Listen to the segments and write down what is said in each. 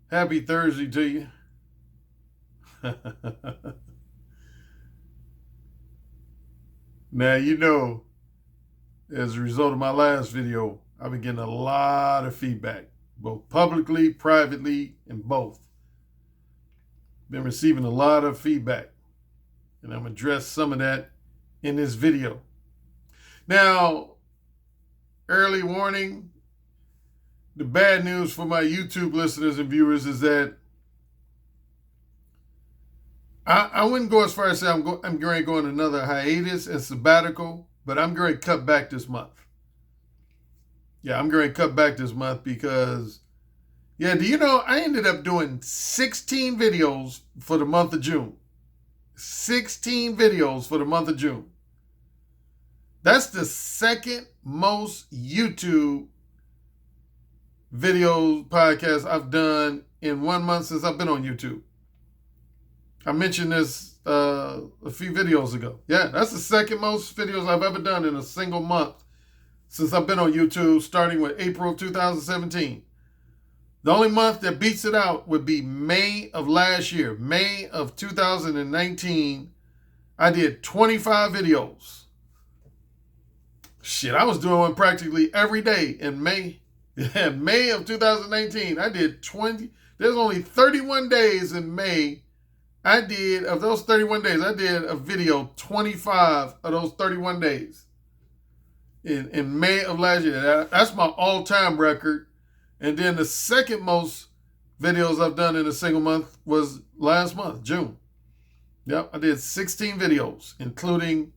Happy Thursday to you. Now, as a result of my last video, I've been getting a lot of feedback, both publicly, privately, and both. Been receiving a lot of feedback, and I'm going to address some of that in this video. Now, early warning, the bad news for my YouTube listeners and viewers is that I wouldn't go as far as say I'm going to go on another hiatus and sabbatical, but I'm going to cut back this month. Yeah, I'm going to cut back this month because, do you know, I ended up doing 16 videos for the month of June. 16 videos for the month of June. That's the second most YouTube video podcast I've done in 1 month since I've been on YouTube. I mentioned this a few videos ago. Yeah, that's the second most videos I've ever done in a single month since I've been on YouTube, starting with April 2017. The only month that beats it out would be May of last year. May of 2019, I did 25 videos. Shit, I was doing one practically every day in May. Yeah, May of 2019, I did 20. There's only 31 days in May. Of those 31 days, I did a video 25 of those 31 days in May of last year. That's my all-time record. And then the second most videos I've done in a single month was last month, June. Yep, I did 16 videos, including,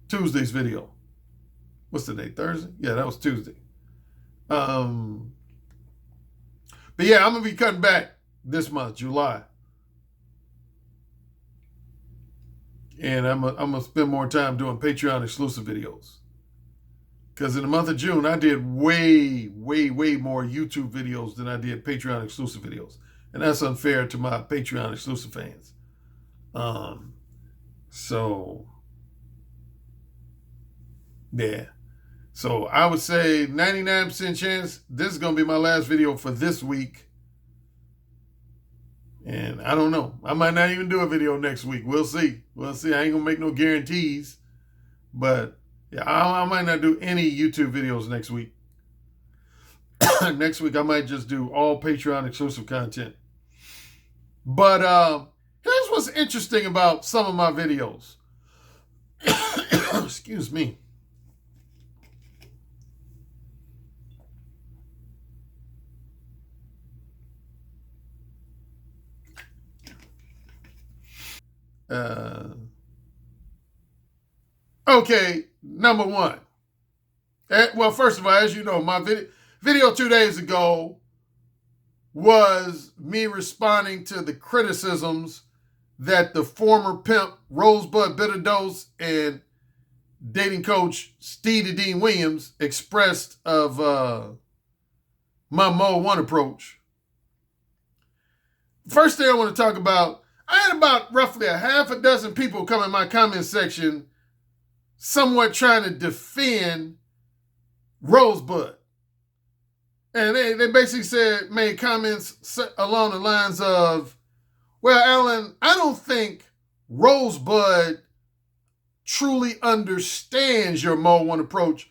Tuesday's video. What's the date? Thursday? Yeah, that was Tuesday. But yeah, I'm going to be cutting back this month, July. And I'm going to spend more time doing Patreon exclusive videos. Because in the month of June, I did way, way, way more YouTube videos than I did Patreon exclusive videos. And that's unfair to my Patreon exclusive fans. Yeah. So I would say 99% chance this is going to be my last video for this week. And I don't know. I might not even do a video next week. We'll see. I ain't going to make no guarantees. But yeah, I might not do any YouTube videos next week. Next week, I might just do all Patreon exclusive content. But here's what's interesting about some of my videos. Excuse me. Okay, number one. Well, first of all, as you know, my video 2 days ago was me responding to the criticisms that the former pimp Rosebud Bitterdose and dating coach Steve Dean Williams expressed of my Mode 1 approach. First thing I want to talk about, I had about roughly a half a dozen people come in my comment section somewhat trying to defend Rosebud. And they basically made comments along the lines of, well, Alan, I don't think Rosebud truly understands your Mode 1 approach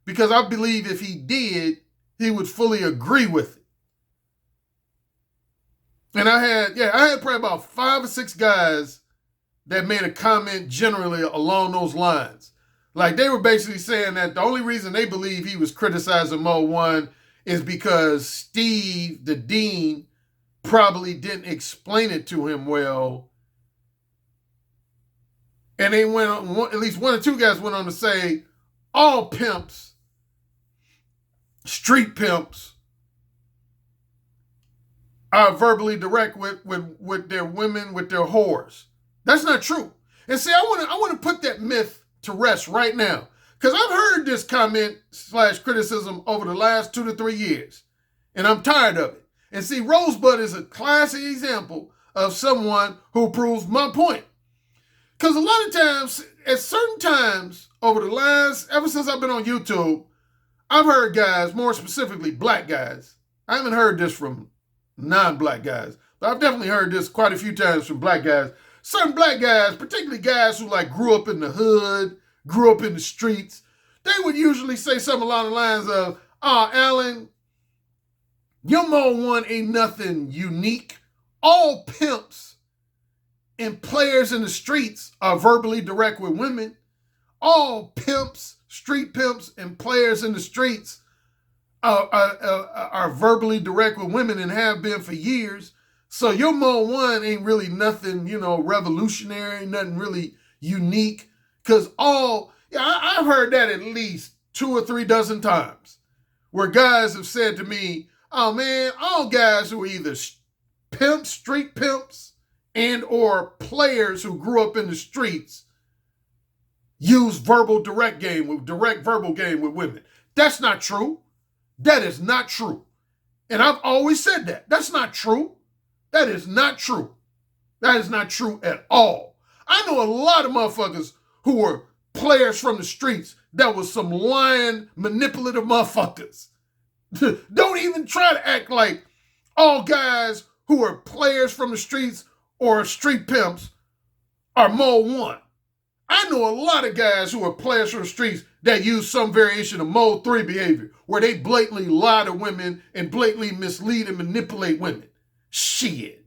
because I believe if he did, he would fully agree with it. And I had probably about 5 or 6 guys that made a comment generally along those lines. Like they were basically saying that the only reason they believe he was criticizing Mode 1 is because Steve, the dean, probably didn't explain it to him well. And they went on, at least 1 or 2 guys went on to say, all pimps, street pimps, are verbally direct with their women, with their whores. That's not true. And see, I want to put that myth to rest right now. Because I've heard this comment / criticism over the last 2 to 3 years. And I'm tired of it. And see, Rosebud is a classic example of someone who proves my point. Because a lot of times, at certain times, ever since I've been on YouTube, I've heard guys, more specifically black guys. I haven't heard this from non-black guys, but I've definitely heard this quite a few times from black guys. Certain black guys, particularly guys who like grew up in the hood, grew up in the streets, they would usually say something along the lines of, "Oh, Alan, your Mo 1 ain't nothing unique. All pimps and players in the streets are verbally direct with women. All pimps, street pimps, and players in the streets are verbally direct with women and have been for years. So your Mo 1 ain't really nothing, revolutionary, nothing really unique. Because I've heard that at least 2 or 3 dozen times where guys have said to me, "Oh man, all guys who are either pimps, street pimps, and or players who grew up in the streets use direct verbal game with women." That's not true. That is not true. And I've always said that. That's not true. That is not true. That is not true at all. I know a lot of motherfuckers who were players from the streets that was some lying, manipulative motherfuckers. Don't even try to act like all guys who are players from the streets or street pimps are Mo 1. I know a lot of guys who are players from the streets that use some variation of Mo 3 behavior, where they blatantly lie to women and blatantly mislead and manipulate women. Shit.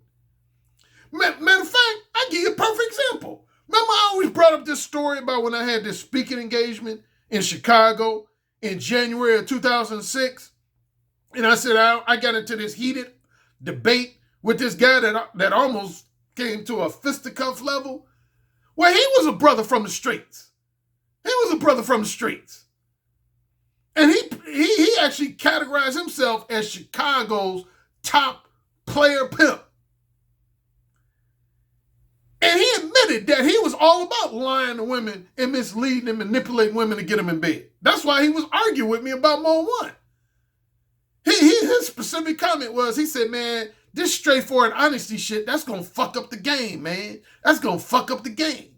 Matter of fact, I'll give you a perfect example. Remember I always brought up this story about when I had this speaking engagement in Chicago in January of 2006? And I said I got into this heated debate with this guy that almost came to a fisticuff level. Well, he was a brother from the streets. He was a brother from the streets. And he actually categorized himself as Chicago's top player pimp. And he admitted that he was all about lying to women and misleading and manipulating women to get them in bed. That's why he was arguing with me about Mo 1. His specific comment was, he said, "Man, this straightforward honesty shit, that's going to fuck up the game, man. That's going to fuck up the game."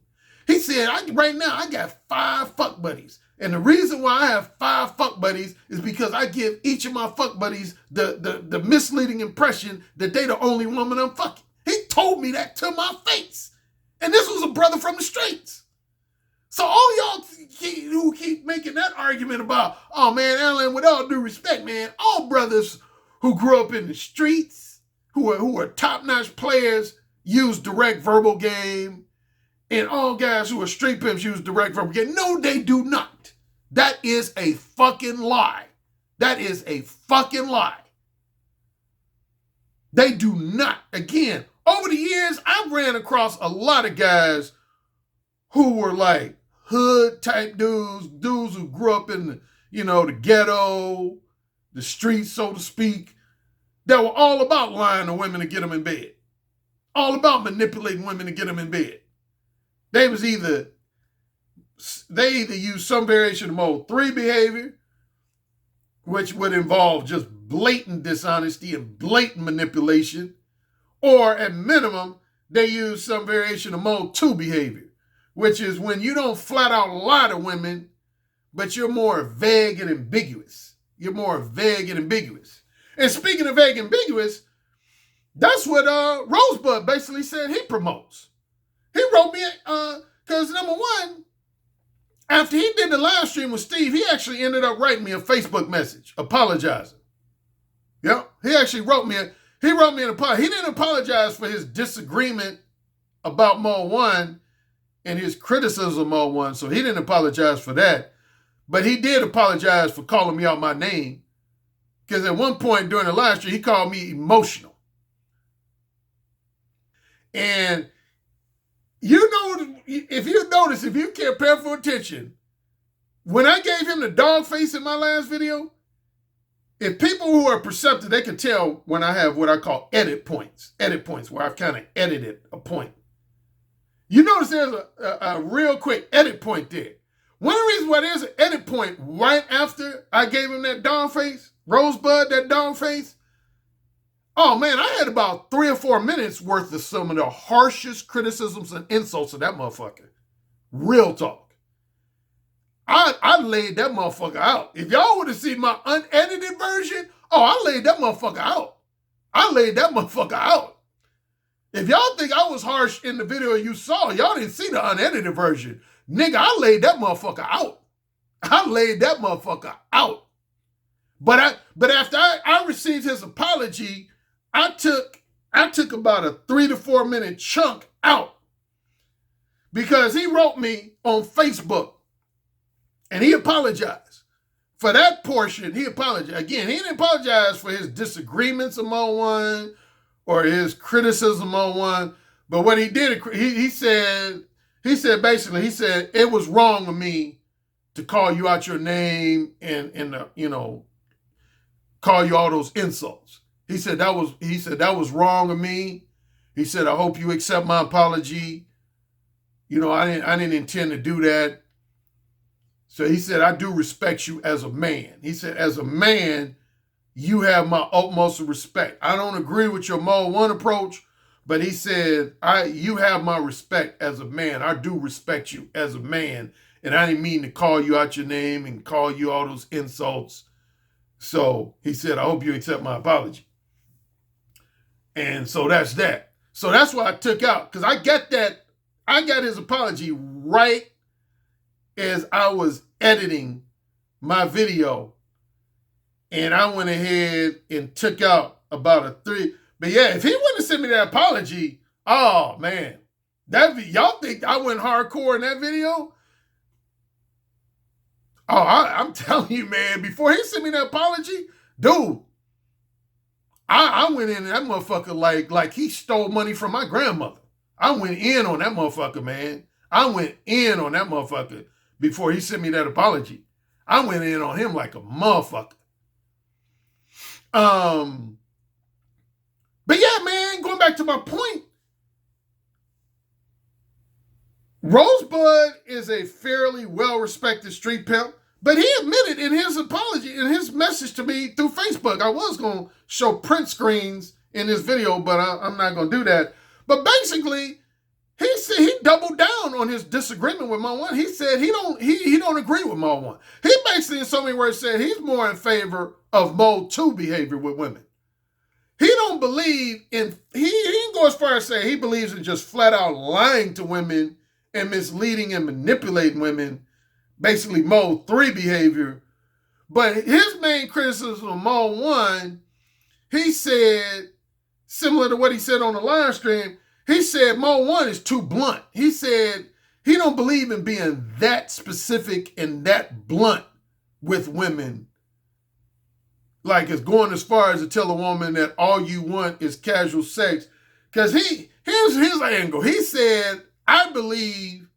He said, right now, I got 5 fuck buddies. And the reason why I have 5 fuck buddies is because I give each of my fuck buddies the misleading impression that they the only woman I'm fucking. He told me that to my face. And this was a brother from the streets. So all y'all who keep making that argument about, "Oh man, Alan, with all due respect, man, all brothers who grew up in the streets, who are top-notch players, use direct verbal game, and all guys who are street pimps use direct verbal game." No, they do not. That is a fucking lie. That is a fucking lie. They do not. Again, over the years, I've ran across a lot of guys who were like hood type dudes who grew up in the ghetto, the streets, so to speak, that were all about lying to women to get them in bed. All about manipulating women to get them in bed. They either use some variation of Mo 3 behavior, which would involve just blatant dishonesty and blatant manipulation, or at minimum, they use some variation of Mo 2 behavior, which is when you don't flat out lie to women, but you're more vague and ambiguous. You're more vague and ambiguous. And speaking of vague and ambiguous, that's what Rosebud basically said he promotes. He wrote me, because number one, after he did the live stream with Steve, he actually ended up writing me a Facebook message apologizing. Yep, he actually wrote me an apology. He didn't apologize for his disagreement about Mo 1 and his criticism of Mo 1, so he didn't apologize for that. But he did apologize for calling me out my name, because at one point during the live stream, he called me emotional. And if you care careful attention, when I gave him the dog face in my last video, if people who are perceptive, they can tell when I have what I call edit points, where I've kind of edited a point. You notice there's a real quick edit point there. One of the reasons why there's an edit point right after I gave him that dog face, Rosebud, that dog face, oh man, I had about 3 or 4 minutes worth of some of the harshest criticisms and insults of that motherfucker. Real talk. I laid that motherfucker out. If y'all would have seen my unedited version, oh, I laid that motherfucker out. I laid that motherfucker out. If y'all think I was harsh in the video you saw, y'all didn't see the unedited version. Nigga, I laid that motherfucker out. I laid that motherfucker out. But after I received his apology, I took about a 3 to 4 minute chunk out because he wrote me on Facebook and he apologized. For that portion, he apologized. Again, he didn't apologize for his disagreements among one or his criticism on one. But what he did, he said basically, it was wrong of me to call you out your name and call you all those insults. He said that was wrong of me. He said, I hope you accept my apology. I didn't intend to do that. So he said, I do respect you as a man. He said, as a man, you have my utmost respect. I don't agree with your Mode 1 approach, but he said, you have my respect as a man. I do respect you as a man. And I didn't mean to call you out your name and call you all those insults. So he said, I hope you accept my apology. And so that's that. So that's what I took out. Because I got his apology right as I was editing my video. And I went ahead and took out about a 3. But yeah, if he wouldn't have sent me that apology, oh man. Y'all think I went hardcore in that video? Oh, I'm telling you, man, before he sent me that apology, dude, I went in that motherfucker like he stole money from my grandmother. I went in on that motherfucker, man. I went in on that motherfucker before he sent me that apology. I went in on him like a motherfucker. But yeah, man, going back to my point, Rosebud is a fairly well-respected street pimp, but he admitted in his apology, in his message to me through Facebook, I was going to show print screens in this video, but I'm not going to do that. But basically, he said he doubled down on his disagreement with Mode 1. He said he don't agree with Mode 1. He basically, in so many words, said he's more in favor of Mode 2 behavior with women. He don't believe in, he didn't go as far as say he believes in just flat out lying to women and misleading and manipulating women, basically Mode 3 behavior. But his main criticism of Mode 1, he said, similar to what he said on the live stream, he said Mode 1 is too blunt. He said he don't believe in being that specific and that blunt with women. Like it's going as far as to tell a woman that all you want is casual sex. Because here's his angle. He said, I believe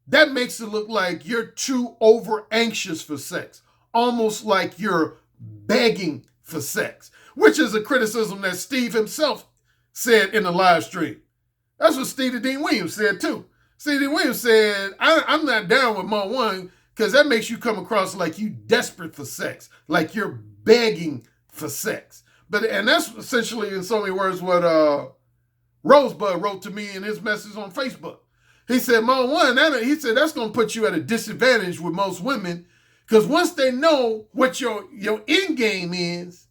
that makes it look like you're too over anxious for sex. Almost like you're begging for sex. Which is a criticism that Steve himself said in the live stream. That's what Stevie Dean Williams said too. Stevie Dean Williams said, I'm not down with Mode 1 because that makes you come across like you desperate for sex. Like you're begging for sex. And that's essentially in so many words what Rosebud wrote to me in his message on Facebook. He said, Mode 1, he said that's going to put you at a disadvantage with most women because once they know what your end game is,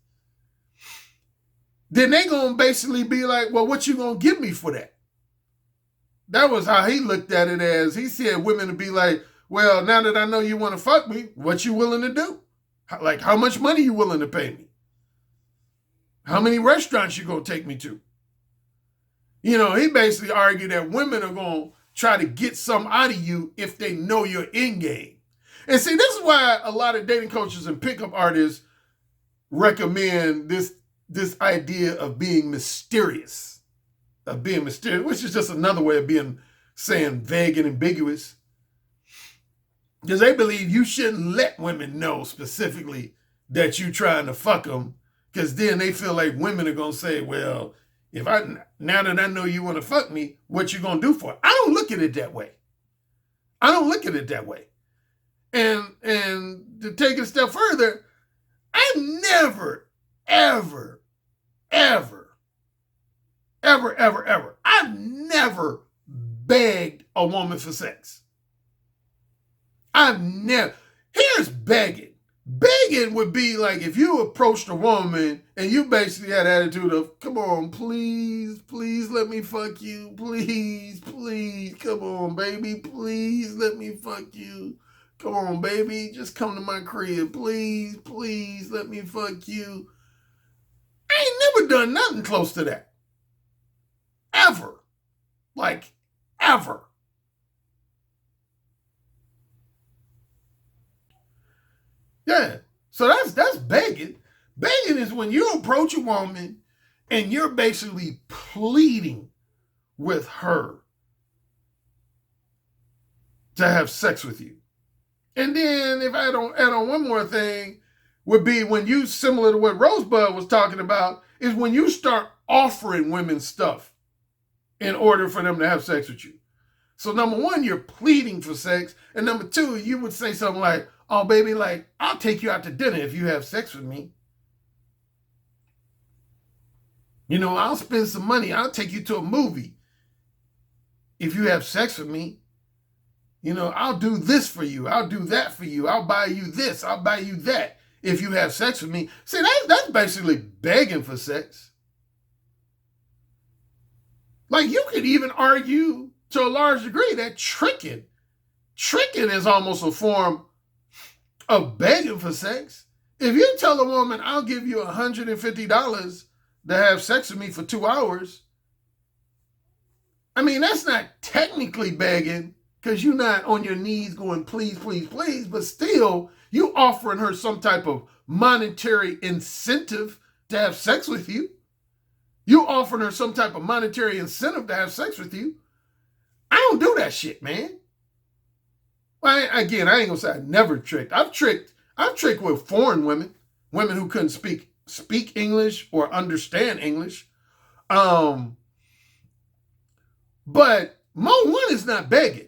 then they going to basically be like, well, what you going to give me for that? That was how he looked at it as, he said women would be like, well, now that I know you want to fuck me, what you willing to do? Like, how much money you willing to pay me? How many restaurants you going to take me to? He basically argued that women are going to try to get something out of you if they know your end game. And see, this is why a lot of dating coaches and pickup artists recommend this idea of being mysterious. Which is just another way of saying vague and ambiguous. Because they believe you shouldn't let women know specifically that you're trying to fuck them, because then they feel like women are going to say, well, now that I know you want to fuck me, what you going to do for it? I don't look at it that way. And to take it a step further, I never, ever, I've never begged a woman for sex. I've never. Here's begging. Begging would be like if you approached a woman and you basically had an attitude of, come on, please, please let me fuck you. Please, please, come on, baby. Please let me fuck you. Come on, baby. Just come to my crib. Please, please let me fuck you. I ain't never done nothing close to that. Ever. Like, ever. Yeah. So that's begging. Begging is when you approach a woman and you're basically pleading with her to have sex with you. And then if I don't add on one more thing, would be when you, similar to what Rosebud was talking about, is when you start offering women stuff in order for them to have sex with you. So number one, you're pleading for sex. And number two, you would say something like, oh, baby, like, I'll take you out to dinner if you have sex with me. You know, I'll spend some money. I'll take you to a movie if you have sex with me. You know, I'll do this for you. I'll do that for you. I'll buy you this. I'll buy you that if you have sex with me. See, that's basically begging for sex. Like, you could even argue to a large degree that tricking is almost a form of begging for sex. If you tell a woman, I'll give you $150 to have sex with me for 2 hours, I mean, that's not technically begging because you're not on your knees going, please, please, please, but still, you offering her some type of monetary incentive to have sex with you. You offering her some type of monetary incentive to have sex with you. I don't do that shit, man. Again, I ain't gonna say I never tricked. I've tricked with foreign women who couldn't speak English or understand English. But Mo one is not begging.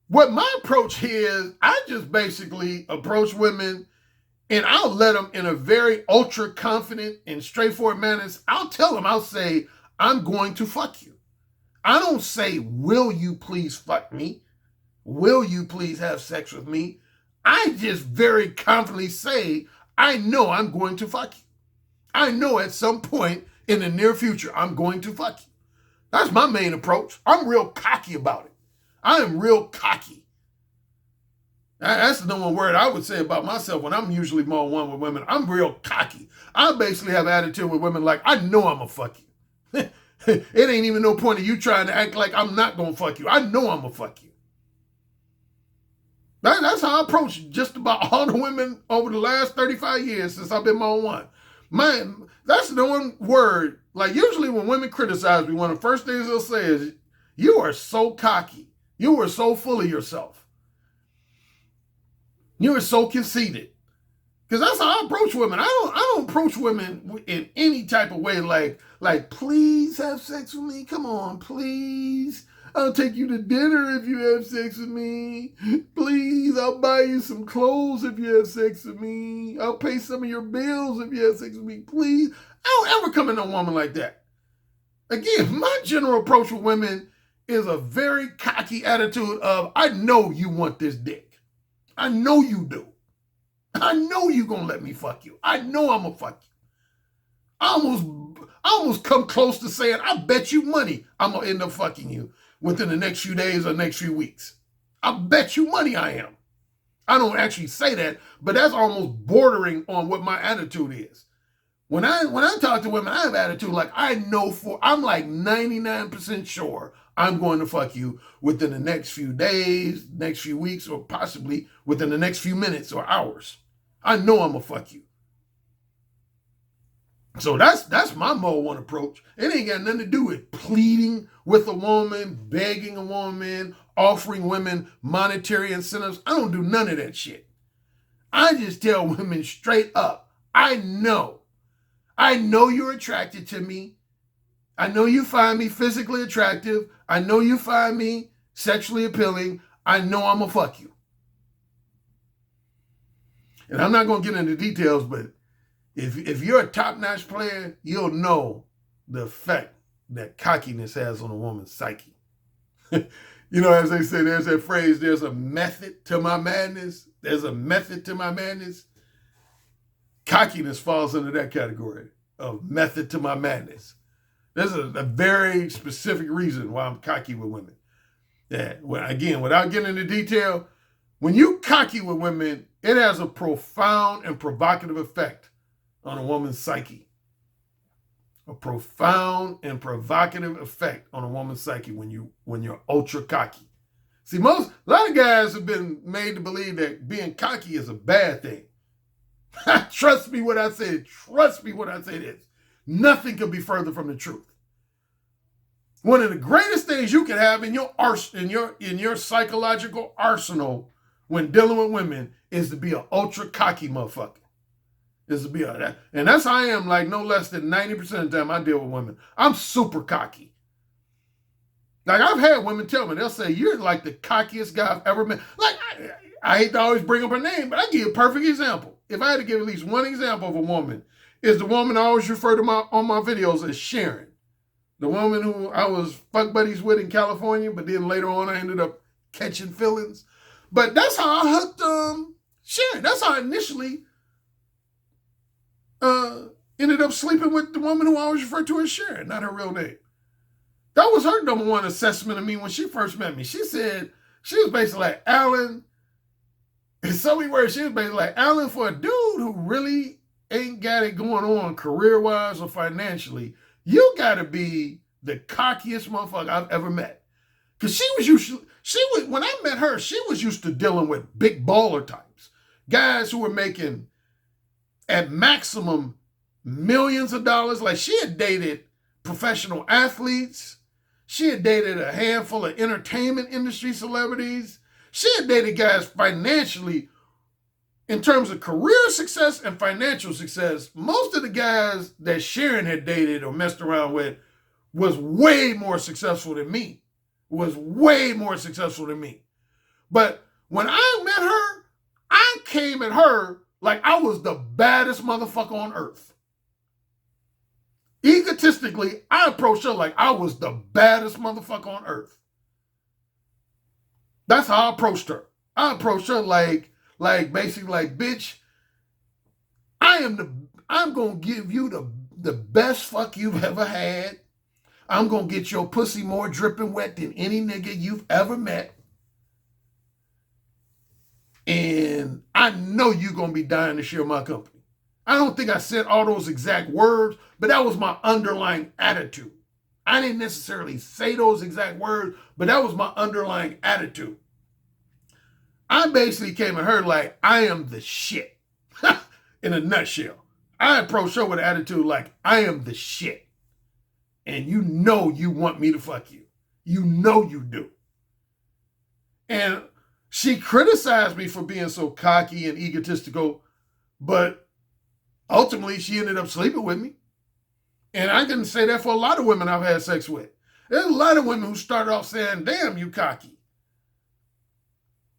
What my approach is, I just basically approach women and I'll let them in a very ultra confident and straightforward manner. I'll tell them, I'll say, I'm going to fuck you. I don't say, will you please fuck me? Will you please have sex with me? I just very confidently say, I know I'm going to fuck you. I know at some point in the near future, I'm going to fuck you. That's my main approach. I'm real cocky about it. I am real cocky. That's the number one word I would say about myself when I'm usually more one with women. I'm real cocky. I basically have an attitude with women like, I know I'm going to fuck you. It ain't even no point of you trying to act like I'm not going to fuck you. I know I'm going to fuck you. That's how I approach just about all the women over the last 35 years since I've been my own one. That's the one word. Like usually when women criticize me, one of the first things they'll say is, you are so cocky. You are so full of yourself. You are so conceited. Because that's how I approach women. I don't approach women in any type of way like, please have sex with me. Come on, please. I'll take you to dinner if you have sex with me. Please, I'll buy you some clothes if you have sex with me. I'll pay some of your bills if you have sex with me. Please. I don't ever come in a woman like that. Again, my general approach with women is a very cocky attitude of, I know you want this dick. I know you do. I know you gonna let me fuck you. I know I'm gonna fuck you. I almost come close to saying, I bet you money I'm gonna end up fucking you within the next few days or next few weeks. I bet you money I am. I don't actually say that, but that's almost bordering on what my attitude is. When I talk to women, I have attitude like I'm like 99% sure I'm going to fuck you within the next few days, next few weeks, or possibly within the next few minutes or hours. I know I'm gonna fuck you. So that's my Mode 1 approach. It ain't got nothing to do with pleading with a woman, begging a woman, offering women monetary incentives. I don't do none of that shit. I just tell women straight up, I know you're attracted to me. I know you find me physically attractive. I know you find me sexually appealing. I know I'm gonna fuck you. And I'm not gonna get into details, but if you're a top-notch player, you'll know the effect that cockiness has on a woman's psyche. As they say, there's that phrase, there's a method to my madness. There's a method to my madness. Cockiness falls into that category of method to my madness. There's a very specific reason why I'm cocky with women. Yeah, well, again, without getting into detail, when you cocky with women, it has a profound and provocative effect on a woman's psyche. A profound and provocative effect on a woman's psyche when you're ultra cocky. See, a lot of guys have been made to believe that being cocky is a bad thing. Trust me when I say it. Trust me when I say this. Nothing could be further from the truth. One of the greatest things you can have in your psychological arsenal when dealing with women is to be an ultra cocky motherfucker. And that's how I am, like no less than 90% of the time I deal with women. I'm super cocky. Like I've had women tell me, they'll say, you're like the cockiest guy I've ever met. Like I hate to always bring up her name, but I give you a perfect example. If I had to give at least one example of a woman, is the woman I always refer to on my videos as Sharon. The woman who I was fuck buddies with in California, but then later on I ended up catching feelings. But that's how I hooked Sharon. That's how I initially ended up sleeping with the woman who I always refer to as Sharon, not her real name. That was her number one assessment of me when she first met me. She said, she was basically like, Alan, in so many words, she was basically like, Alan, for a dude who really ain't got it going on career-wise or financially, you got to be the cockiest motherfucker I've ever met. Because when I met her, she was used to dealing with big baller types. Guys who were making, at maximum, millions of dollars. Like she had dated professional athletes. She had dated a handful of entertainment industry celebrities. She had dated guys financially, in terms of career success and financial success. Most of the guys that Sharon had dated or messed around with was way more successful than me. But when I met her, I came at her like I was the baddest motherfucker on earth. Egotistically, I approached her like I was the baddest motherfucker on earth. That's how I approached her. I approached her like basically like, bitch, I'm gonna give you the best fuck you've ever had. I'm gonna get your pussy more dripping wet than any nigga you've ever met. And I know you're gonna be dying to share my company. I don't think I said all those exact words, but that was my underlying attitude. I didn't necessarily say those exact words, but that was my underlying attitude. I basically came at her like, I am the shit. In a nutshell. I approached her with an attitude like, I am the shit. And you know you want me to fuck you. You know you do. And she criticized me for being so cocky and egotistical, but ultimately she ended up sleeping with me. And I can say that for a lot of women I've had sex with. There's a lot of women who started off saying, damn, you cocky.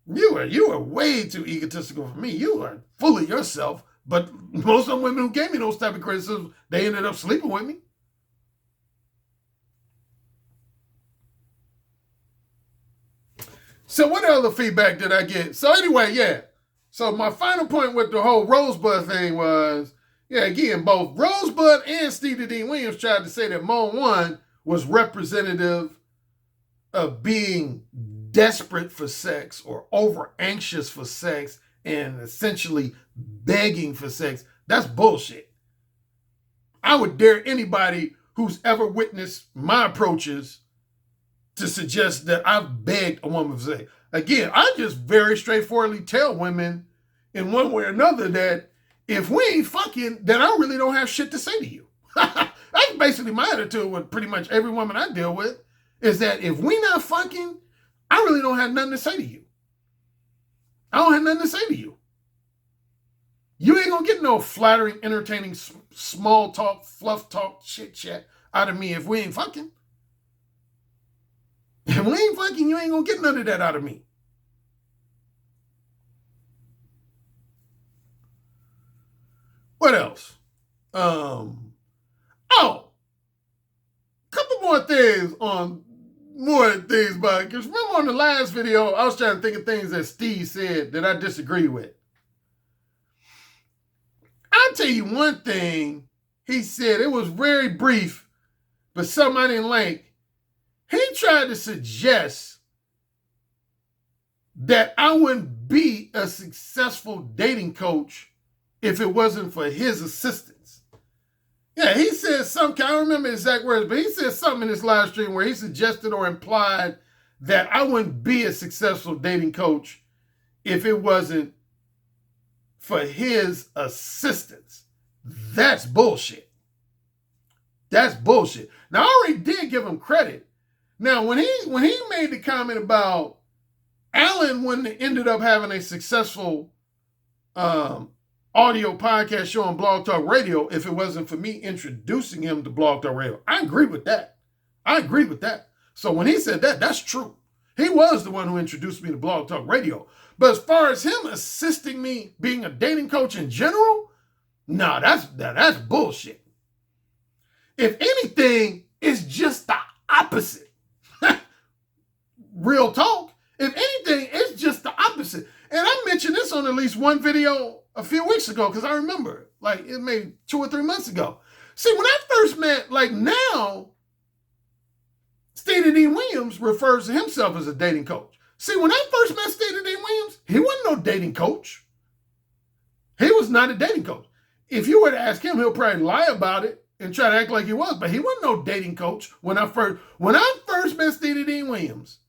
You are way too egotistical for me. You are full of yourself. But most of the women who gave me those type of criticisms, they ended up sleeping with me. So what other feedback did I get? So anyway, yeah. So my final point with the whole Rosebud thing was, yeah, again, both Rosebud and Stevie Dean Williams tried to say that Moan 1 was representative of being desperate for sex or over anxious for sex and essentially begging for sex. That's bullshit. I would dare anybody who's ever witnessed my approaches to suggest that I've begged a woman for sex. Again, I just very straightforwardly tell women in one way or another that if we ain't fucking, then I really don't have shit to say to you. That's basically my attitude with pretty much every woman I deal with, is that if we not fucking, I really don't have nothing to say to you. I don't have nothing to say to you. You ain't gonna get no flattering, entertaining, small talk, fluff talk, shit chat out of me if we ain't fucking. If we ain't fucking, you ain't gonna get none of that out of me. What else? Couple more things on more things about it. Because remember on the last video, I was trying to think of things that Steve said that I disagree with. I'll tell you one thing he said. It was very brief, but something I didn't like. He tried to suggest that I wouldn't be a successful dating coach if it wasn't for his assistance. Yeah, he said something, I don't remember exact words, but he said something in this live stream where he suggested or implied that I wouldn't be a successful dating coach if it wasn't for his assistance. That's bullshit. That's bullshit. Now, I already did give him credit. Now, when he made the comment about Alan wouldn't have ended up having a successful audio podcast show on Blog Talk Radio if it wasn't for me introducing him to Blog Talk Radio. I agree with that. I agree with that. So when he said that, that's true. He was the one who introduced me to Blog Talk Radio. But as far as him assisting me being a dating coach in general, no, that's bullshit. If anything, it's just the opposite. Real talk. If anything, it's just the opposite. And I mentioned this on at least one video a few weeks ago because I remember, like, it may 2 or 3 months ago. See, when I first met, like now, Stevie Dean Williams refers to himself as a dating coach. See, when I first met Stevie Dean Williams, he wasn't no dating coach. He was not a dating coach. If you were to ask him, he'll probably lie about it and try to act like he was, but he wasn't no dating coach when I first met Stevie Dean Williams.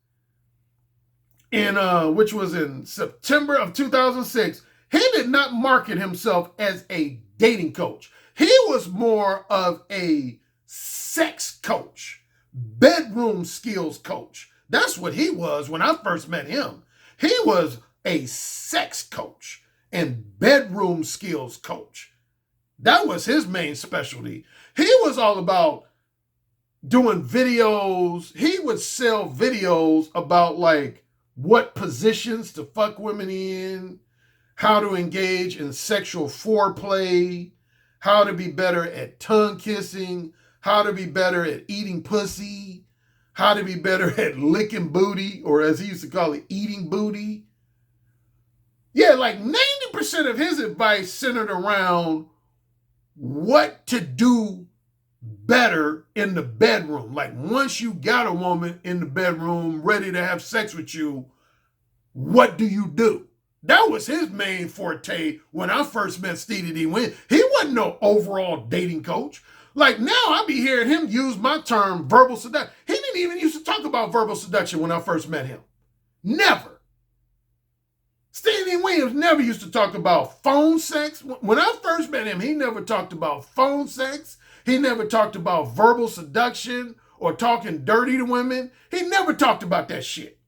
Which was in September of 2006, he did not market himself as a dating coach. He was more of a sex coach, bedroom skills coach. That's what he was when I first met him. He was a sex coach and bedroom skills coach. That was his main specialty. He was all about doing videos. He would sell videos about like what positions to fuck women in, how to engage in sexual foreplay, how to be better at tongue kissing, how to be better at eating pussy, how to be better at licking booty, or as he used to call it, eating booty. Yeah, like 90% of his advice centered around what to do better in the bedroom. Like once you got a woman in the bedroom ready to have sex with you, what do you do? That was his main forte when I first met Stevie D. Williams. He wasn't no overall dating coach. Like now I be hearing him use my term verbal seduction. He didn't even used to talk about verbal seduction when I first met him. Never. Stevie Williams never used to talk about phone sex. When I first met him, he never talked about phone sex. He never talked about verbal seduction or talking dirty to women. He never talked about that shit.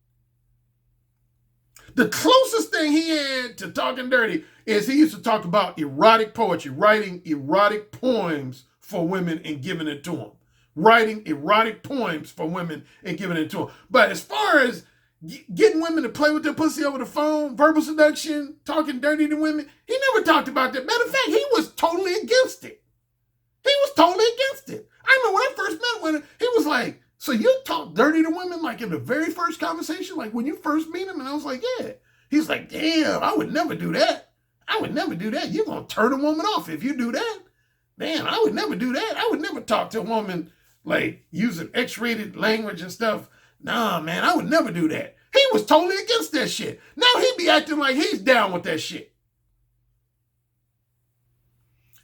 The closest thing he had to talking dirty is he used to talk about erotic poetry, writing erotic poems for women and giving it to them. Writing erotic poems for women and giving it to them. But as far as getting women to play with their pussy over the phone, verbal seduction, talking dirty to women, he never talked about that. Matter of fact, he was totally against it. He was totally against it. I remember when I first met him, he was like, so you talk dirty to women like in the very first conversation, like when you first meet him? And I was like, yeah. He's like, damn, I would never do that. I would never do that. You're going to turn a woman off if you do that. Damn, I would never do that. I would never talk to a woman like using X-rated language and stuff. Nah, man, I would never do that. He was totally against that shit. Now he be acting like he's down with that shit.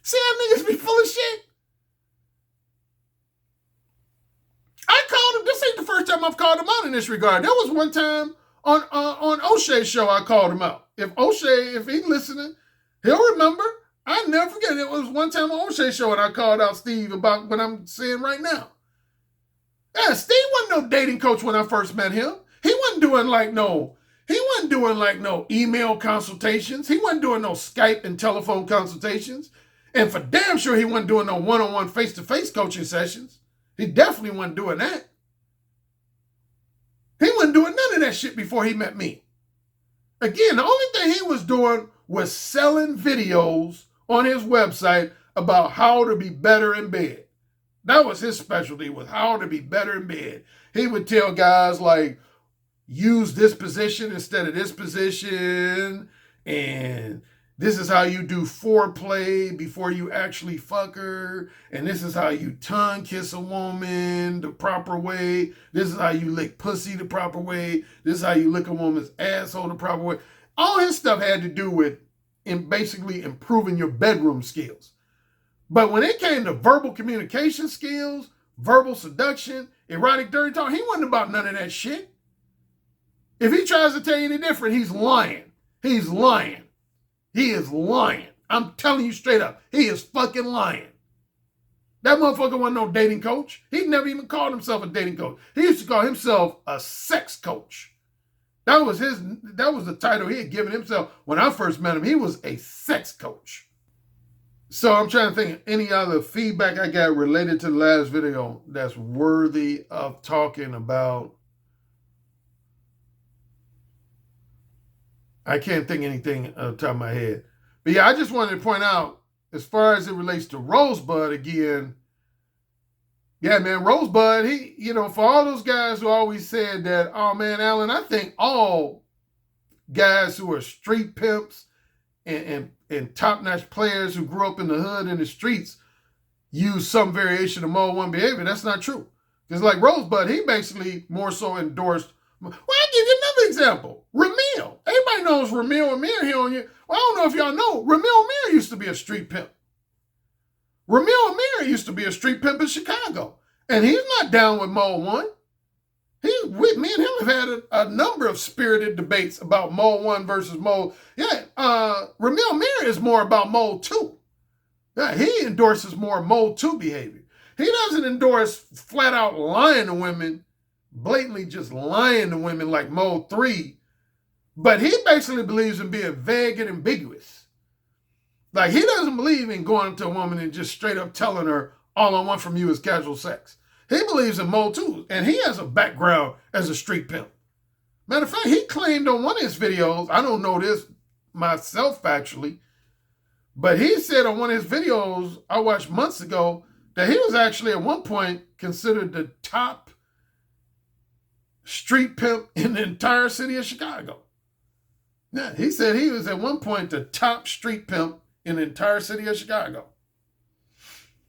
See how niggas be full of shit? I called him. This ain't the first time I've called him out in this regard. There was one time on O'Shea's show I called him out. If O'Shea, if he's listening, he'll remember. I never forget. It was one time on O'Shea's show and I called out Steve about what I'm saying right now. Yeah, Steve wasn't no dating coach when I first met him. He wasn't doing like no email consultations. He wasn't doing no Skype and telephone consultations. And for damn sure he wasn't doing no one-on-one face-to-face coaching sessions. He definitely wasn't doing that. He wasn't doing none of that shit before he met me. Again, the only thing he was doing was selling videos on his website about how to be better in bed. That was his specialty, was how to be better in bed. He would tell guys like, use this position instead of this position, and this is how you do foreplay before you actually fuck her, and this is how you tongue kiss a woman the proper way, this is how you lick pussy the proper way, this is how you lick a woman's asshole the proper way. All his stuff had to do with basically improving your bedroom skills. But when it came to verbal communication skills, verbal seduction, erotic dirty talk, he wasn't about none of that shit. If he tries to tell you any different, he's lying. He's lying. He is lying. I'm telling you straight up. He is fucking lying. That motherfucker wasn't no dating coach. He never even called himself a dating coach. He used to call himself a sex coach. That was the title he had given himself when I first met him. He was a sex coach. So I'm trying to think of any other feedback I got related to the last video that's worthy of talking about. I can't think of anything off the top of my head. But yeah, I just wanted to point out, as far as it relates to Rosebud again, yeah, man, Rosebud, he, for all those guys who always said that, oh man, Alan, I think all guys who are street pimps and top-notch players who grew up in the hood and the streets use some variation of Mode 1 behavior. That's not true. Because like Rosebud, he basically more so endorsed. Well, I'll give you another example. Ramil. Everybody knows Ramil Amir here on you. Well, I don't know if y'all know. Ramil Amir used to be a street pimp. Ramil Amir used to be a street pimp in Chicago. And he's not down with Mode 1. Me and him have had a number of spirited debates about Mode 1 versus Mode. Yeah, Ramil Amir is more about Mode 2. Yeah, he endorses more Mode 2 behavior. He doesn't endorse flat out lying to women, blatantly just lying to women like Mode 3. But he basically believes in being vague and ambiguous. Like, he doesn't believe in going up to a woman and just straight up telling her, all I want from you is casual sex. He believes in Mode 2, and he has a background as a street pimp. Matter of fact, he claimed on one of his videos, I don't know this myself actually, but he said on one of his videos I watched months ago that he was actually at one point considered the top street pimp in the entire city of Chicago. Yeah, he said he was at one point the top street pimp in the entire city of Chicago.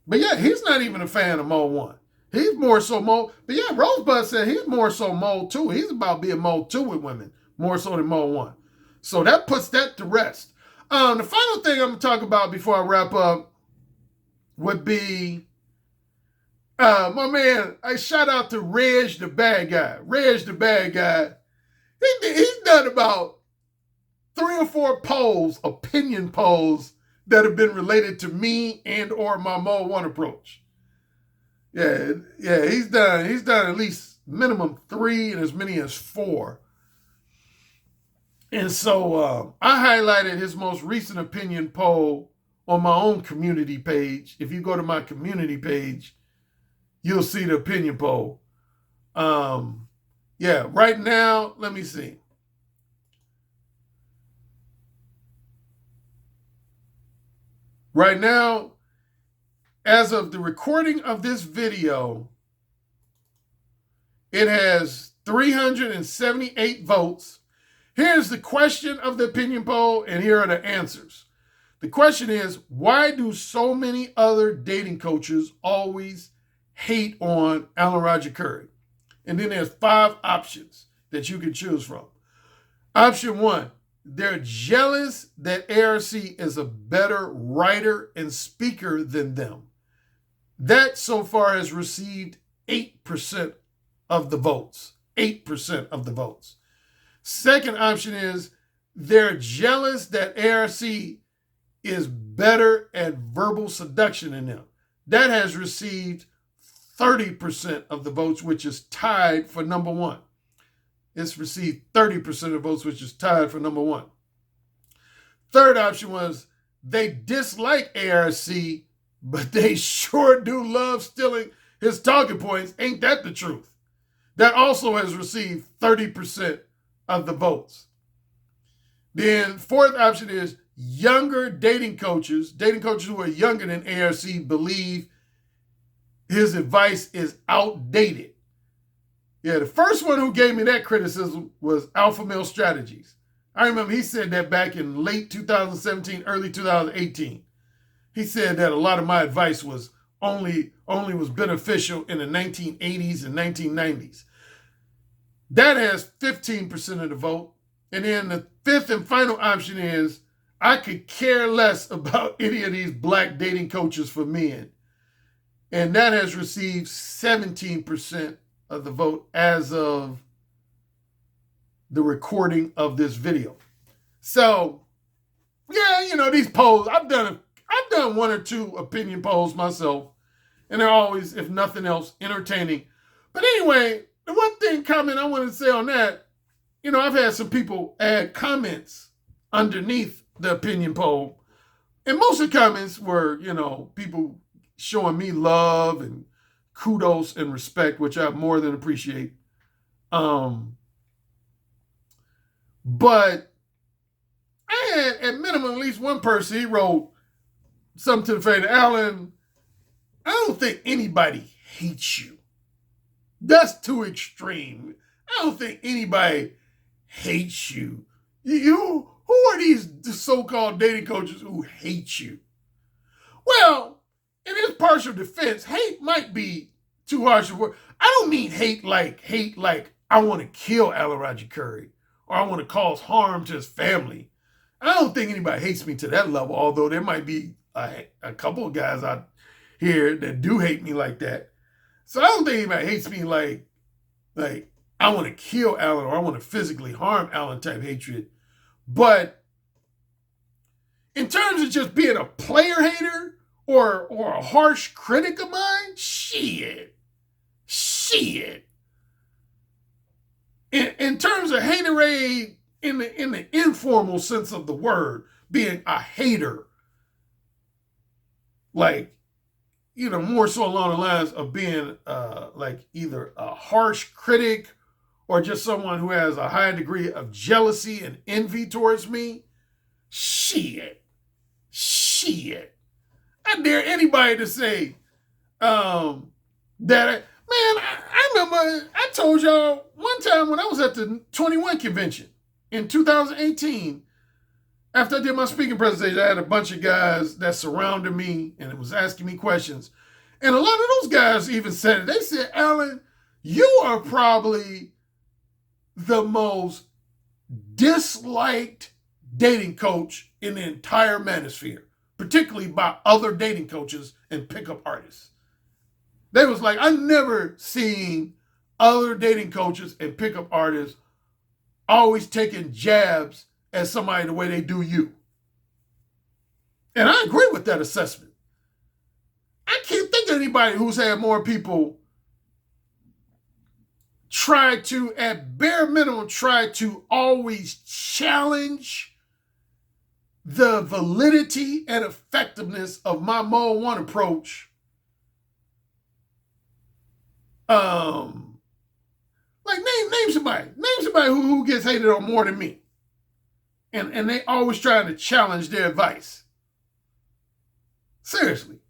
But yeah, he's not even a fan of Mode 1. He's more so Mode. But yeah, Rosebud said he's more so Mode 2. He's about being Mode 2 with women, more so than Mode 1. So that puts that to rest. The final thing I'm going to talk about before I wrap up would be my man. I shout out to Reg the bad guy. Reg the bad guy. He's done about 3 or 4 polls, opinion polls, that have been related to me and or my Mode 1 approach. Yeah, he's done at least minimum 3 and as many as 4. And so I highlighted his most recent opinion poll on my own community page. If you go to my community page, you'll see the opinion poll. Yeah, right now, let me see. Right now, as of the recording of this video, it has 378 votes. Here's the question of the opinion poll, and here are the answers. The question is, why do so many other dating coaches always hate on Alan Roger Currie? And then there's 5 options that you can choose from. Option 1, they're jealous that ARC is a better writer and speaker than them. That so far has received 8% of the votes. 8% of the votes. Second option is they're jealous that ARC is better at verbal seduction than them. That has received 30% of the votes, which is tied for number 1. It's received 30% of votes, which is tied for number 1. Third option was they dislike ARC, but they sure do love stealing his talking points. Ain't that the truth? That also has received 30% of the votes. Then fourth option is younger dating coaches who are younger than ARC believe his advice is outdated. Yeah, the first one who gave me that criticism was Alpha Male Strategies. I remember he said that back in late 2017, early 2018. He said that a lot of my advice was only was beneficial in the 1980s and 1990s. That has 15% of the vote. And then the fifth and final option is I could care less about any of these black dating coaches for men. And that has received 17% of the vote as of the recording of this video. So, yeah, these polls, I've done one or two opinion polls myself, and they're always, if nothing else, entertaining. But anyway, the one comment I want to say on that, I've had some people add comments underneath the opinion poll, and most of the comments were, people showing me love and kudos and respect, which I more than appreciate. But I had, at minimum, at least one person, he wrote something to the effect of, Alan, I don't think anybody hates you. That's too extreme. I don't think anybody hates you. Who are these so-called dating coaches who hate you? Well, in his partial defense, hate might be too harsh a word. I don't mean hate like I want to kill Alan Roger Currie or I want to cause harm to his family. I don't think anybody hates me to that level, although there might be a couple of guys out here that do hate me like that. So I don't think anybody hates me like I want to kill Alan or I want to physically harm Alan type hatred. But in terms of just being a player hater or a harsh critic of mine, shit. In terms of haterade in the informal sense of the word, being a hater, more so along the lines of being either a harsh critic or just someone who has a high degree of jealousy and envy towards me. Shit. I dare anybody to say that. I remember I told y'all one time when I was at the 21 convention in 2018. After I did my speaking presentation, I had a bunch of guys that surrounded me and it was asking me questions. And a lot of those guys even said it. They said, Alan, you are probably the most disliked dating coach in the entire manosphere, particularly by other dating coaches and pickup artists. They was like, I've never seen other dating coaches and pickup artists always taking jabs at somebody the way they do you. And I agree with that assessment. I can't think of anybody who's had more people try to, at bare minimum, always challenge the validity and effectiveness of my Mode 1 approach. Name somebody. Name somebody who gets hated on more than me. And they always trying to challenge their advice. Seriously.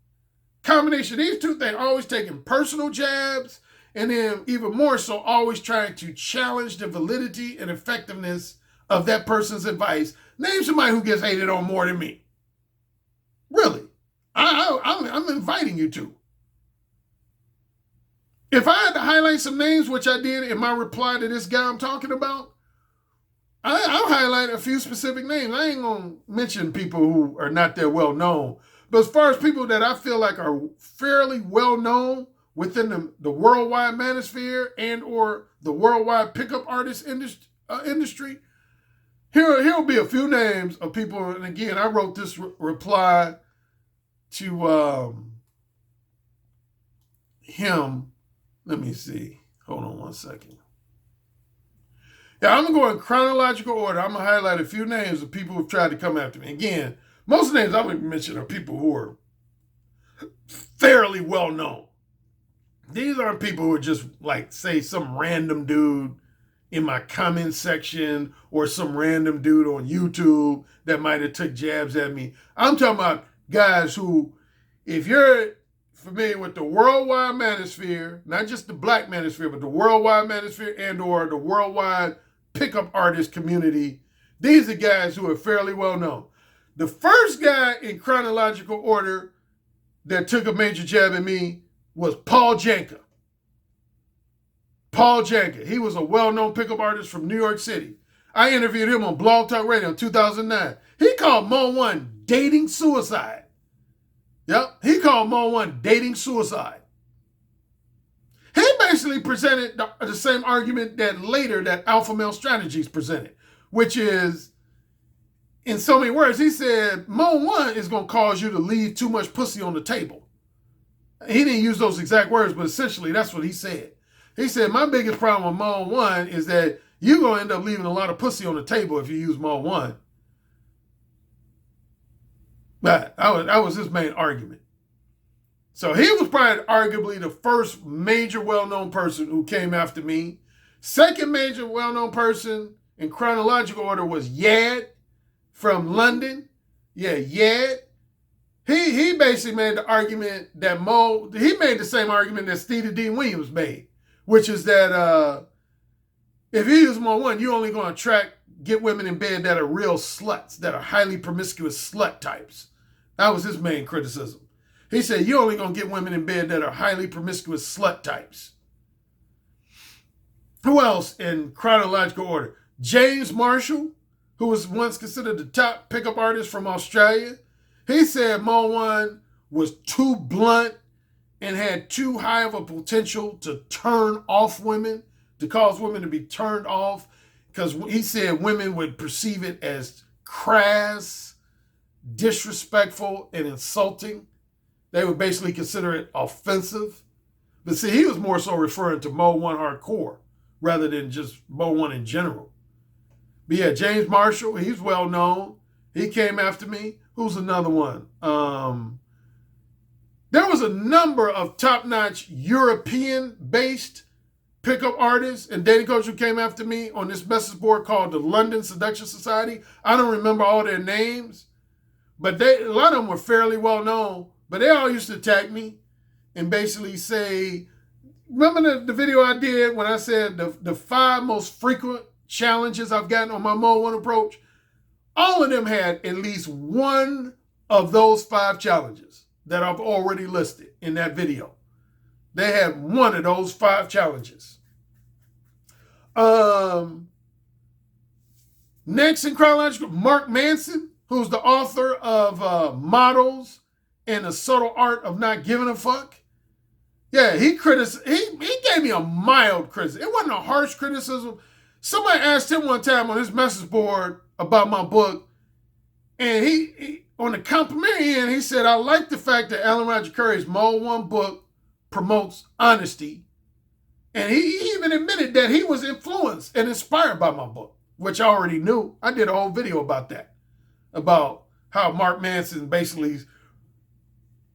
Combination of these two things, always taking personal jabs, and then even more so, always trying to challenge the validity and effectiveness of that person's advice. Name somebody who gets hated on more than me. Really. I'm inviting you to. If I had to highlight some names, which I did in my reply to this guy I'm talking about, I'll highlight a few specific names. I ain't going to mention people who are not that well known. But as far as people that I feel like are fairly well known within the worldwide manosphere and or the worldwide pickup artist industry, here'll be a few names of people. And again, I wrote this reply to him. Let me see. Hold on one second. Yeah, I'm going to go in chronological order. I'm going to highlight a few names of people who've tried to come after me. Again, most of the names I'm going to mention are people who are fairly well known. These aren't people who are just say some random dude in my comment section or some random dude on YouTube that might have took jabs at me. I'm talking about guys who, if you're familiar with the worldwide manosphere, not just the black manosphere, but the worldwide manosphere and or the worldwide pickup artist community, these are guys who are fairly well known. The first guy in chronological order that took a major jab at me was Paul Janka. Paul Janka. He was a well-known pickup artist from New York City. I interviewed him on Blog Talk Radio in 2009. He called Mo 1 dating suicide. Yep, he called Mo 1 dating suicide. He basically presented the same argument that later that Alpha Male Strategies presented, which is, in so many words, he said, Mo 1 is going to cause you to leave too much pussy on the table. He didn't use those exact words, but essentially that's what he said. He said, my biggest problem with Mo 1 is that you're going to end up leaving a lot of pussy on the table if you use Mo 1. But that was his main argument. So he was probably arguably the first major well-known person who came after me. Second major well-known person in chronological order was Yad from London. Yeah, Yad. He basically made the argument that he made the same argument that Stevie Dean Williams made, which is that if you use Mo 1, you're only going to get women in bed that are real sluts, that are highly promiscuous slut types. That was his main criticism. He said, you're only going to get women in bed that are highly promiscuous slut types. Who else in chronological order? James Marshall, who was once considered the top pickup artist from Australia. He said Mo 1 was too blunt and had too high of a potential to turn off women, to cause women to be turned off, because he said women would perceive it as crass, disrespectful, and insulting. They would basically consider it offensive. But see, he was more so referring to Mo 1 hardcore rather than just Mo 1 in general. But yeah, James Marshall, he's well known. He came after me. Who's another one? There was a number of top-notch European-based pickup artists and dating coaches who came after me on this message board called the London Seduction Society. I don't remember all their names, but a lot of them were fairly well known. But they all used to attack me and basically say, remember the video I did when I said the 5 most frequent challenges I've gotten on my Mo 1 approach? All of them had at least one of those 5 challenges that I've already listed in that video. They had one of those 5 challenges. Next in chronological, Mark Manson, who's the author of Models and the Subtle Art of Not Giving a Fuck. Yeah, he gave me a mild criticism. It wasn't a harsh criticism. Somebody asked him one time on his message board about my book, and he on the complimentary end, he said, I like the fact that Alan Roger Currie's Mo 1 book promotes honesty. And he even admitted that he was influenced and inspired by my book, which I already knew. I did a whole video about that, about how Mark Manson basically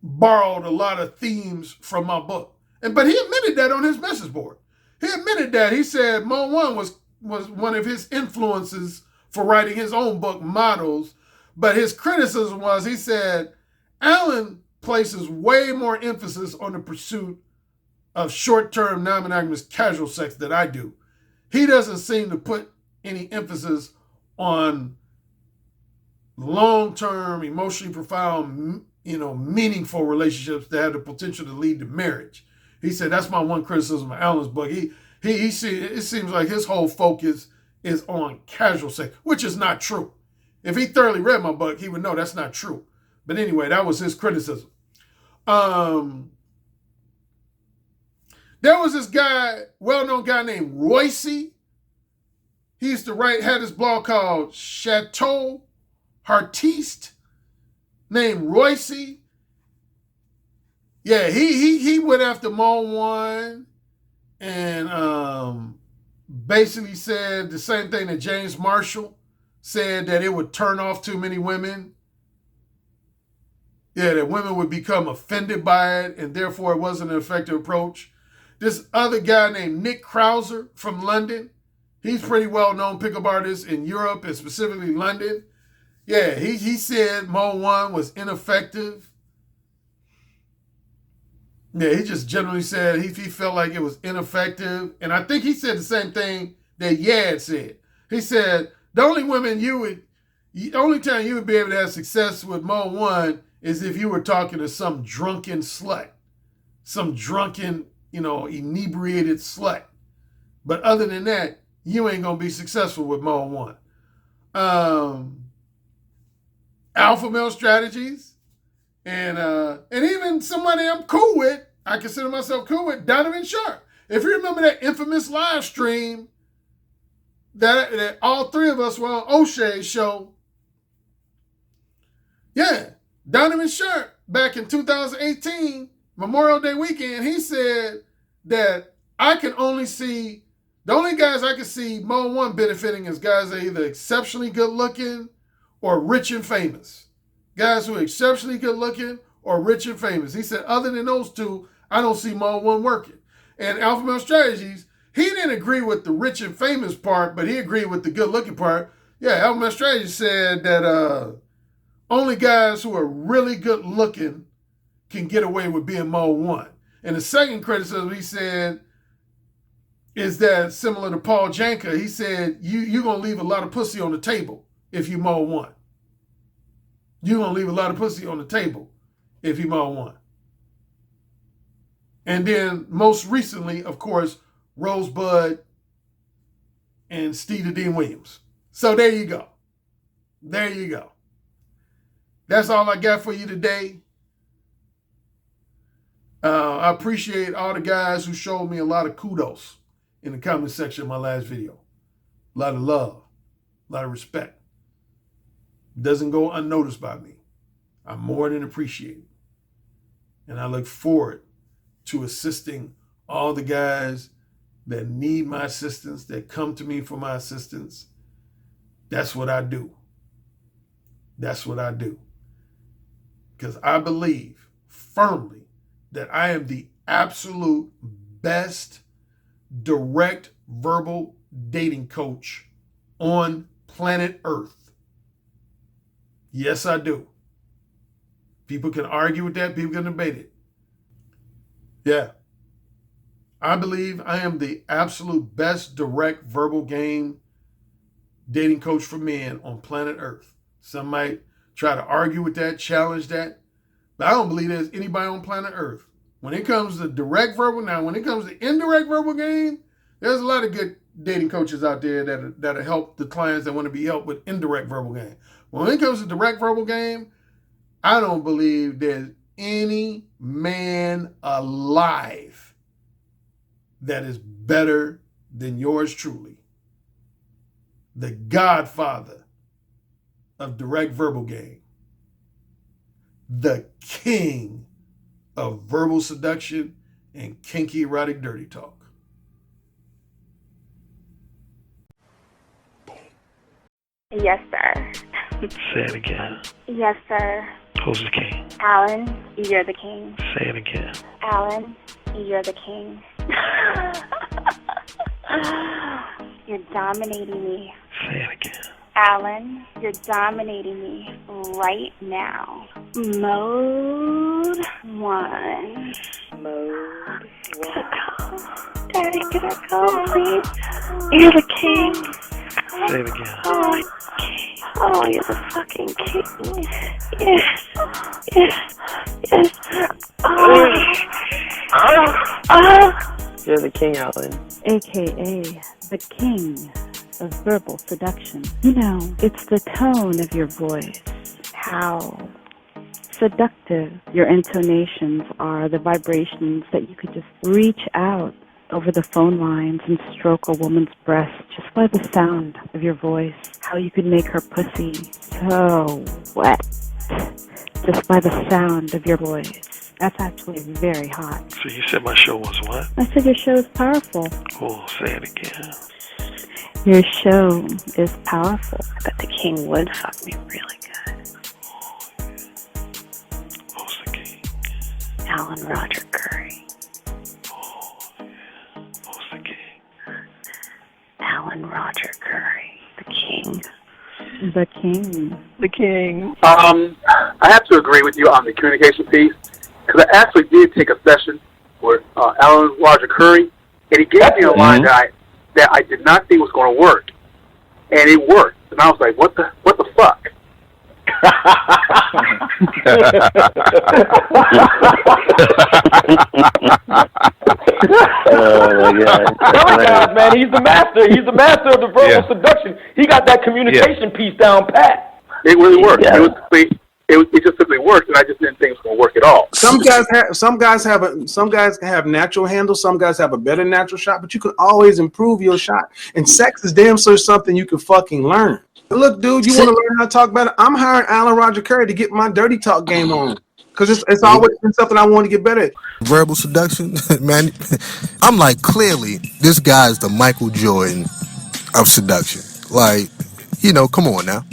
borrowed a lot of themes from my book. But he admitted that on his message board. He admitted that. He said Mo 1 was one of his influences for writing his own book, Models. But his criticism was, he said, Alan places way more emphasis on the pursuit of short-term, non-monogamous casual sex than I do. He doesn't seem to put any emphasis on long-term, emotionally profound, meaningful relationships that have the potential to lead to marriage. He said that's my one criticism of Alan's book. It seems like his whole focus is on casual sex, which is not true. If he thoroughly read my book, he would know that's not true. But anyway, that was his criticism. There was this guy, well-known guy named Royce. He used to had this blog called Chateau Artiste, named Royce. Yeah, he went after Mo 1 and basically said the same thing that James Marshall said, that it would turn off too many women. Yeah, that women would become offended by it and therefore it wasn't an effective approach. This other guy named Nick Krauser from London, he's pretty well-known pickup artist in Europe and specifically London. Yeah, he said Mo 1 was ineffective. Yeah, he just generally said he felt like it was ineffective. And I think he said the same thing that Yad said. He said, the only time you would be able to have success with Mo 1 is if you were talking to some drunken slut, some drunken, inebriated slut. But other than that, you ain't going to be successful with Mo 1. Alpha male strategies. And even somebody I'm cool with, I consider myself cool with, Donovan Sharp. If you remember that infamous live stream that all three of us were on O'Shea's show, yeah, Donovan Sharp, back in 2018, Memorial Day weekend, he said that the only guys I can see Mo 1 benefiting is guys that are either exceptionally good looking or rich and famous. Guys who are exceptionally good looking or rich and famous. He said, other than those two, I don't see Mo 1 working. And Alpha Male Strategies, he didn't agree with the rich and famous part, but he agreed with the good looking part. Yeah, Alpha Male Strategies said that only guys who are really good looking can get away with being Mo 1. And the second criticism he said is that, similar to Paul Janka, he said, you're going to leave a lot of pussy on the table if you Mo 1. You're going to leave a lot of pussy on the table if you Mo 1. And then most recently, of course, Rosebud and Steve Dean Williams. So there you go. There you go. That's all I got for you today. I appreciate all the guys who showed me a lot of kudos in the comment section of my last video. A lot of love, a lot of respect. Doesn't go unnoticed by me. I'm more than appreciated. And I look forward to assisting all the guys that need my assistance, that come to me for my assistance. That's what I do. That's what I do. Because I believe firmly that I am the absolute best direct verbal dating coach on planet Earth. Yes, I do. People can argue with that. People can debate it. Yeah. I believe I am the absolute best direct verbal game dating coach for men on planet Earth. Some might try to argue with that, challenge that. But I don't believe there's anybody on planet Earth. When it comes to direct verbal, now when it comes to indirect verbal game, there's a lot of good dating coaches out there that'll help the clients that want to be helped with indirect verbal game. When it comes to direct verbal game, I don't believe there's any man alive that is better than yours truly. The godfather of direct verbal game. The king of verbal seduction and kinky erotic dirty talk. Yes, sir. Say it again. Yes, sir. Who's the king? Alan, you're the king. Say it again. Alan, you're the king. You're dominating me. Say it again. Alan, you're dominating me right now. Mode 1. Mode 1. Daddy, can I go, please? You're the king. Say it again. Oh, you're the fucking king. Yes. You're the king, Alan. AKA the king of verbal seduction. You know, it's the tone of your voice, how seductive your intonations are, the vibrations that you could just reach out over the phone lines and stroke a woman's breast just by the sound of your voice, how you could make her pussy so wet just by the sound of your voice. That's actually very hot. So you said my show was what? I said your show is powerful. Oh, say it again. Your show is powerful. I bet the king would fuck me really good. Who's the king? Alan Roger Currie. Oh, yeah. Who's the king? Alan Roger Currie. The king. The king. The king. I have to agree with you on the communication piece. because I actually did take a session with Alan Roger Currie, and he gave me a line that I did not think was going to work, and it worked. And I was like, what the fuck? Oh my God! Currie guys, man, he's the master. He's the master of the verbal seduction. He got that communication piece down pat. It really worked. It just simply worked, and I just didn't think it was going to work at all. Some guys have natural handles. Some guys have a better natural shot, but you can always improve your shot. And sex is damn sure something you can fucking learn. Look, dude, you want to learn how to talk better? I'm hiring Alan Roger Currie to get my dirty talk game on, because it's always been something I want to get better at. Verbal seduction, man. I'm like, clearly, this guy's the Michael Jordan of seduction. Like, come on now.